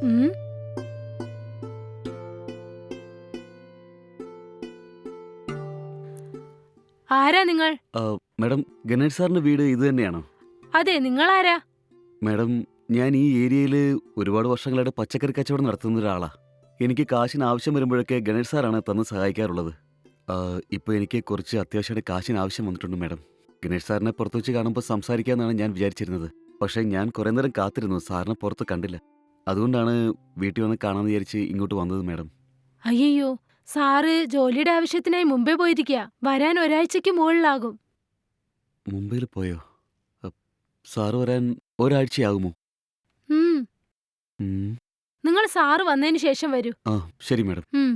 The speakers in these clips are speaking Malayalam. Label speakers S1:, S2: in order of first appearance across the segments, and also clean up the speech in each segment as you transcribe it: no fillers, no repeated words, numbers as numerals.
S1: ഉം. ആരാ നിങ്ങൾ?
S2: മാഡം, ഗണേഷ് സാറിന്റെ വീട് ഇത് തന്നെയാണോ?
S1: അതെ, നിങ്ങളാരാ?
S2: മാഡം, ഞാൻ ഈ ഏരിയയിൽ ഒരുപാട് വർഷങ്ങളായിട്ട് പച്ചക്കറി കച്ചവടം നടത്തുന്ന ഒരാളാ. എനിക്ക് കാശിന് ആവശ്യം വരുമ്പോഴൊക്കെ ഗണേഷ് സാറാണ് തന്ന് സഹായിക്കാറുള്ളത്. ഇപ്പോൾ എനിക്ക് കുറച്ച് അത്യാവശ്യമായിട്ട് കാശിന് ആവശ്യം വന്നിട്ടുണ്ട് മാഡം. ഗണേഷ് സാറിനെ പുറത്ത് വെച്ച് കാണുമ്പോൾ സംസാരിക്കാമെന്നാണ് ഞാൻ വിചാരിച്ചിരുന്നത്. പക്ഷേ ഞാൻ കുറേ നേരം കാത്തിരുന്നു, സാറിനെ പുറത്ത് കണ്ടില്ല. അതുകൊണ്ടാണ് വീട്ടിൽ വന്ന് കാണാമെന്ന് വിചാരിച്ച് ഇങ്ങോട്ട് വന്നത് മാഡം.
S1: അയ്യോ, സാറ് ജോലിയുടെ ആവശ്യത്തിനായി മുംബൈ പോയിരിക്കുക. വരാൻ ഒരാഴ്ചയ്ക്ക് മുകളിലാകും.
S2: മുംബൈയിൽ പോയോ? അ, സാറ് വരാൻ ഒരാഴ്ചയാകുമോ?
S1: ഉം.
S2: ഉം.
S1: നിങ്ങൾ സാറ് വന്നതിന് ശേഷം വരൂ.
S2: ആ, ശരി മാഡം.
S1: ഉം.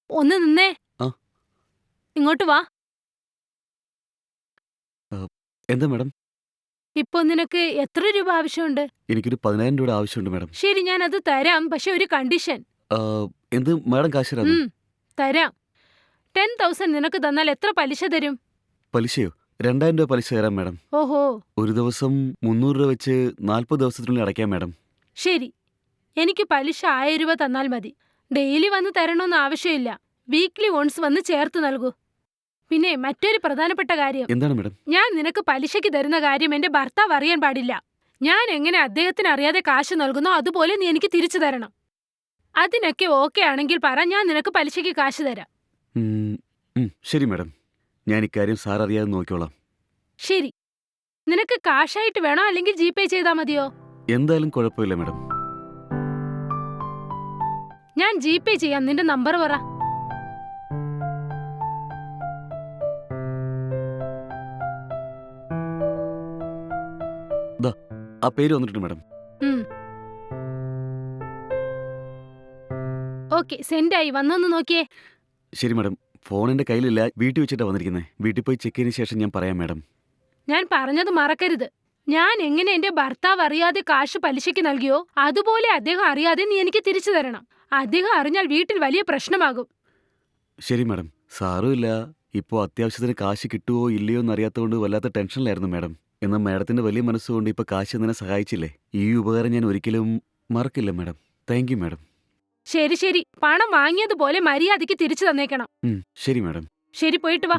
S1: ഒന്ന് നിന്നേ.
S2: ആ.
S1: ഇങ്ങോട്ട് വാ.
S2: എന്താ മാഡം?
S1: ഇപ്പൊ നിനക്ക് എത്ര രൂപ ആവശ്യമുണ്ട്?
S2: എനിക്കൊരു 10,000 രൂപയുടെ ആവശ്യമുണ്ട് മാഡം.
S1: ശരി, ഞാൻ അത് തരാം. പക്ഷെ ഒരു കണ്ടീഷൻ.
S2: ആ, എന്ത് മാഡം കാശ് തരാമോ?
S1: തരാം. 10,000 നിനക്ക് തന്നാൽ എത്ര പലിശ തരും?
S2: പലിശയോ? 2,000 രൂപ പലിശ തരാം മാഡം.
S1: ഓഹോ,
S2: ഒരു ദിവസം 300 രൂപ വെച്ച് 40 ദിവസത്തിനുള്ളിൽ അടയ്ക്കാം മാഡം.
S1: ശരി. എനിക്ക് പലിശ 1000 രൂപ തന്നാൽ മതി. ഡെയിലി വന്ന് തരണമെന്ന് ആവശ്യമില്ല. വീക്ക്ലി വൺസ് വന്ന് ചേർത്ത് നൽകൂ. പിന്നെ മറ്റൊരു പ്രധാനപ്പെട്ട കാര്യം,
S2: എന്താണ് മാഡം?
S1: ഞാൻ നിനക്ക് പലിശയ്ക്ക് തരുന്ന കാര്യം എന്റെ ഭർത്താവ് അറിയാൻ പാടില്ല. ഞാൻ എങ്ങനെ അദ്ദേഹത്തിന് അറിയാതെ കാശ് നൽകുന്നോ അതുപോലെ നീ എനിക്ക് തിരിച്ചു തരണം. അതിനൊക്കെ ഓക്കെ ആണെങ്കിൽ പറ, ഞാൻ നിനക്ക് പലിശയ്ക്ക് കാശ് തരാം.
S2: ശരി മാഡം, ഞാൻ ഇക്കാര്യം സാർ അറിയാതെ നോക്കിക്കോളാം.
S1: ശരി. നിനക്ക് കാശായിട്ട് വേണോ അല്ലെങ്കിൽ ജിപേ ചെയ്താൽ മതിയോ?
S2: എന്തായാലും കുഴപ്പമില്ല മാഡം.
S1: ഞാൻ ജിപേ ചെയ്യാം. നിന്റെ നമ്പർ പറ.
S2: ആ പേര് വന്നിട്ടുണ്ട് മാഡം.
S1: ഓക്കെ, സെൻഡായി. വന്നൊന്ന് നോക്കിയേ.
S2: ശരി മാഡം, ഫോൺ എൻ്റെ കയ്യിലില്ല, വീട്ടിൽ വെച്ചിട്ടാണ് വന്നിരിക്കുന്നത്. വീട്ടിൽ പോയി ചെക്ക് ചെയ്തതിന് ശേഷം ഞാൻ പറയാം മാഡം.
S1: ഞാൻ പറഞ്ഞത് മറക്കരുത്. ഞാൻ എങ്ങനെ എന്റെ ഭർത്താവ് അറിയാതെ കാശ് പലിശയ്ക്ക് നൽകിയോ അതുപോലെ അദ്ദേഹം അറിയാതെ നീ എനിക്ക് തിരിച്ചു തരണം. അദ്ദേഹം അറിഞ്ഞാൽ വീട്ടിൽ വലിയ പ്രശ്നമാകും.
S2: ശരി മാഡം. സാറും ഇല്ല, ഇപ്പോൾ അത്യാവശ്യത്തിന് കാശ് കിട്ടുമോ ഇല്ലയോ എന്നറിയാത്തതുകൊണ്ട് വല്ലാത്ത ടെൻഷനിലായിരുന്നു മാഡം. എന്നാൽ മാഡത്തിൻ്റെ വലിയ മനസ്സുകൊണ്ട് ഇപ്പോൾ കാശ് തന്നെ സഹായിച്ചില്ലേ, ഈ ഉപകാരം ഞാൻ ഒരിക്കലും മറക്കില്ല മാഡം. Thank you madam.
S1: ശരി ശരി, പണം വാങ്ങിയതുപോലെ മര്യാദയ്ക്ക് തിരിച്ചു തന്നേക്കണം.
S2: ശരി മാഡം.
S1: ശരി, പോയിട്ട് വാ.